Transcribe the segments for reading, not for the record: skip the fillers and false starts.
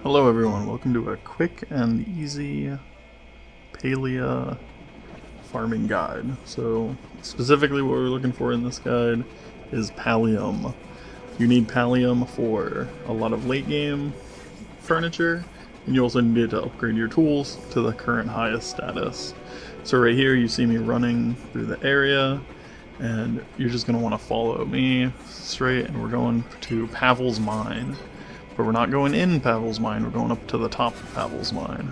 Hello everyone, welcome to a quick and easy Palia farming guide. So specifically what we're looking for in this guide is Palium. You need Palium for a lot of late game furniture, and you also need to upgrade your tools to the current highest status. So right here you see me running through the area, and you're just going to want to follow me straight, and we're going to Pavel's Mine. But we're not going in Pavel's Mine, we're going up to the top of Pavel's Mine.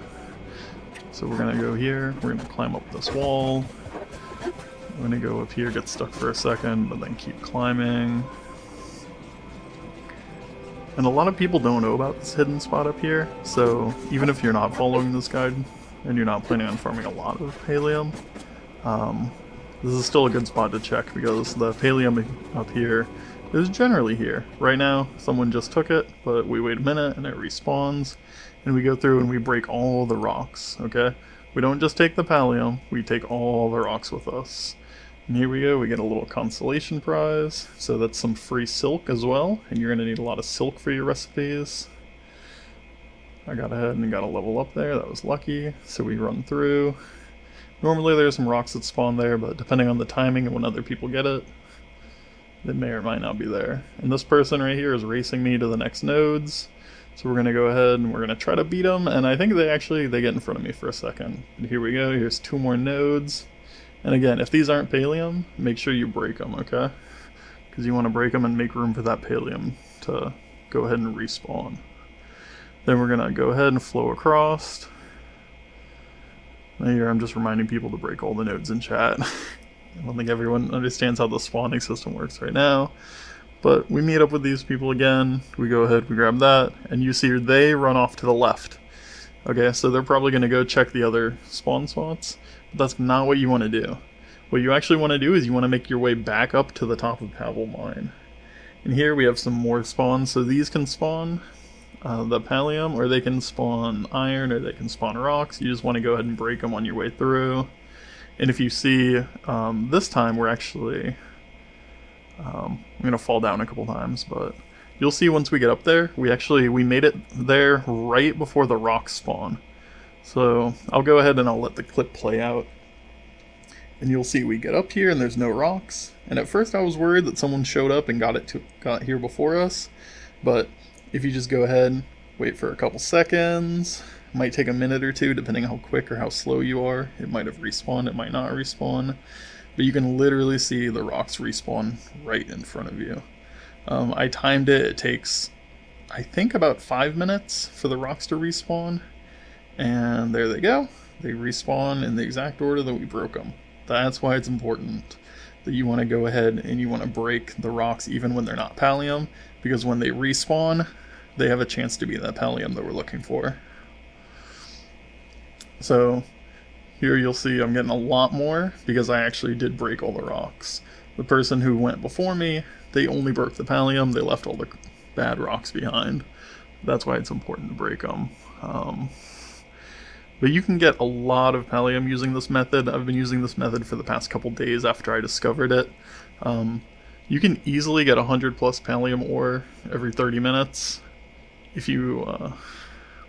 So we're gonna go here, we're gonna climb up this wall. I'm gonna go up here, get stuck for a second, but then keep climbing. And a lot of people don't know about this hidden spot up here, so even if you're not following this guide, and you're not planning on farming a lot of Palium, this is still a good spot to check because the Palium up here is generally here. Right now, someone just took it, but we wait a minute and it respawns, and we go through and we break all the rocks, okay? We don't just take the Palium, we take all the rocks with us. And here we go, we get a little consolation prize, so that's some free silk as well, and you're gonna need a lot of silk for your recipes. I got ahead and got a level up there, that was lucky, so we run through. Normally there's some rocks that spawn there, but depending on the timing and when other people get it, they may or might not be there. And this person right here is racing me to the next nodes. So we're going to go ahead and we're going to try to beat them. And I think they get in front of me for a second. But here we go. Here's 2 more nodes. And again, if these aren't Palium, make sure you break them, okay? Because you want to break them and make room for that Palium to go ahead and respawn. Then we're going to go ahead and flow across. And here I'm just reminding people to break all the nodes in chat. I don't think everyone understands how the spawning system works right now. But we meet up with these people again, we go ahead, we grab that, and you see they run off to the left. Okay, so they're probably going to go check the other spawn spots, but that's not what you want to do. What you actually want to do is you want to make your way back up to the top of Pavel Mine. And here we have some more spawns, so these can spawn the Palium, or they can spawn iron, or they can spawn rocks. You just want to go ahead and break them on your way through. And if you see, this time we're actually, I'm going to fall down a couple times, but you'll see once we get up there, we made it there right before the rocks spawn. So I'll go ahead and I'll let the clip play out. And you'll see we get up here and there's no rocks. And at first I was worried that someone showed up and got here before us. But if you just go ahead, wait for a couple seconds. Might take a minute or two depending how quick or how slow you are. It might have respawned, it might not respawn. But you can literally see the rocks respawn right in front of you. I timed it. It takes, I think, about 5 minutes for the rocks to respawn. And there they go. They respawn in the exact order that we broke them. That's why it's important that you want to go ahead and you want to break the rocks even when they're not Palium. Because when they respawn, they have a chance to be that Palium that we're looking for. So here you'll see I'm getting a lot more because I actually did break all the rocks. The person who went before me, they only broke the Palium, they left all the bad rocks behind. That's why it's important to break them. But you can get a lot of Palium using this method. I've been using this method for the past couple days after I discovered it. You can easily get 100 plus Palium ore every 30 minutes. If you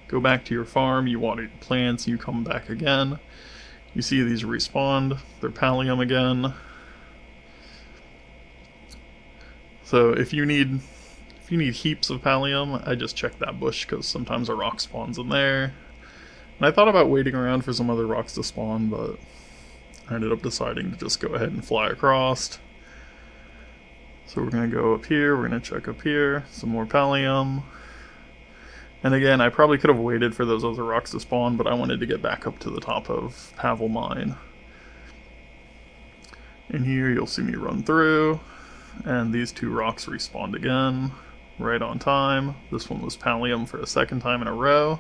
go back to your farm, you water your plants, you come back again. You see these respawned, they're Palium again. So if you need heaps of Palium, I just check that bush because sometimes a rock spawns in there. And I thought about waiting around for some other rocks to spawn, but I ended up deciding to just go ahead and fly across. So we're going to go up here, we're going to check up here, some more Palium. And again, I probably could have waited for those other rocks to spawn, but I wanted to get back up to the top of Pavel Mine. And here you'll see me run through, and these 2 rocks respawned again, right on time. This one was Palium for a second time in a row.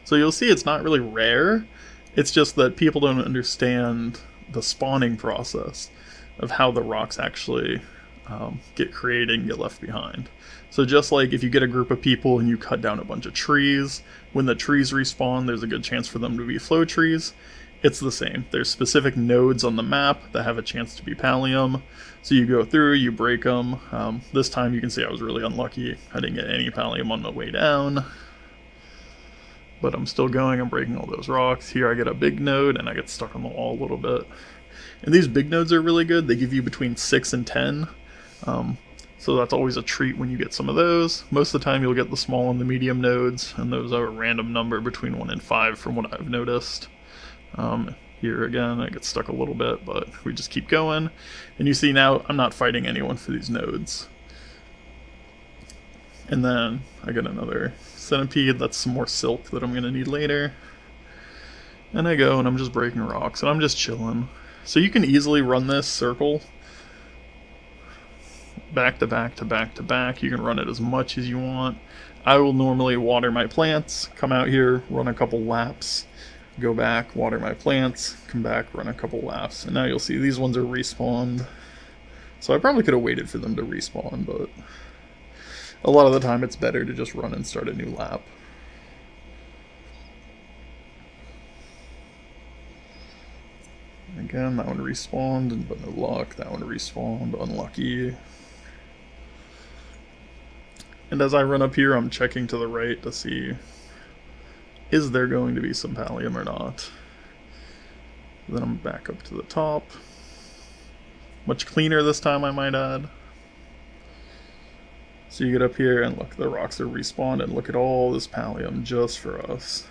So you'll see it's not really rare, it's just that people don't understand the spawning process of how the rocks actually get created and get left behind. So just like if you get a group of people and you cut down a bunch of trees, when the trees respawn, there's a good chance for them to be flow trees. It's the same. There's specific nodes on the map that have a chance to be Palium. So you go through, you break them. This time you can see I was really unlucky. I didn't get any Palium on the way down. but I'm still going. I'm breaking all those rocks. Here I get a big node, and I get stuck on the wall a little bit. And these big nodes are really good. They give you between 6 and 10. So that's always a treat when you get some of those. Most of the time you'll get the small and the medium nodes, and those are a random number between 1 and 5 from what I've noticed. Here again, I get stuck a little bit, but we just keep going. And you see now I'm not fighting anyone for these nodes. And then I get another centipede. That's some more silk that I'm going to need later. And I go and I'm just breaking rocks and I'm just chilling. So you can easily run this circle back to back to back to back. You can run it as much as you want. I will normally water my plants, come out here, run a couple laps, go back, water my plants, come back, run a couple laps. And now you'll see these ones are respawned. So I probably could have waited for them to respawn, but a lot of the time it's better to just run and start a new lap. Again, that one respawned, but no luck. That one respawned, unlucky. And as I run up here, I'm checking to the right to see, is there going to be some Palium or not? Then I'm back up to the top. Much cleaner this time, I might add. So you get up here and look, the rocks are respawned, and look at all this Palium just for us.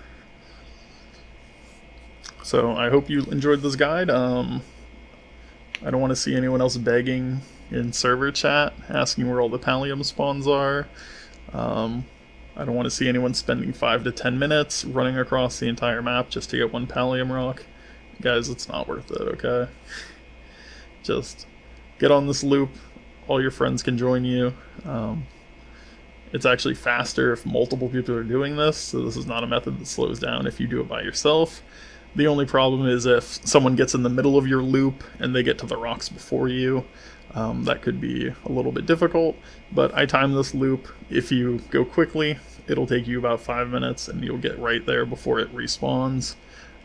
So I hope you enjoyed this guide. I don't want to see anyone else begging in server chat, asking where all the Palium spawns are. I don't want to see anyone spending 5 to 10 minutes running across the entire map just to get one Palium rock. Guys, it's not worth it, okay? Just get on this loop. All your friends can join you. It's actually faster if multiple people are doing this, so this is not a method that slows down if you do it by yourself. The only problem is if someone gets in the middle of your loop and they get to the rocks before you, that could be a little bit difficult, but I time this loop. If you go quickly, it'll take you about 5 minutes and you'll get right there before it respawns.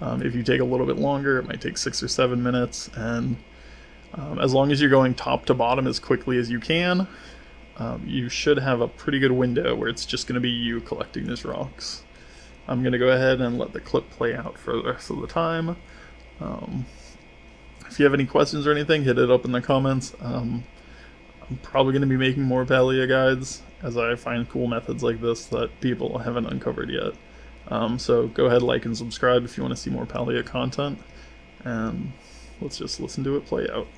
If you take a little bit longer, it might take 6 or 7 minutes, and as long as you're going top to bottom as quickly as you can, you should have a pretty good window where it's just going to be you collecting these rocks. I'm going to go ahead and let the clip play out for the rest of the time. If you have any questions or anything, hit it up in the comments. I'm probably going to be making more Palia guides as I find cool methods like this that people haven't uncovered yet. So go ahead, like, and subscribe if you want to see more Palia content. And let's just listen to it play out.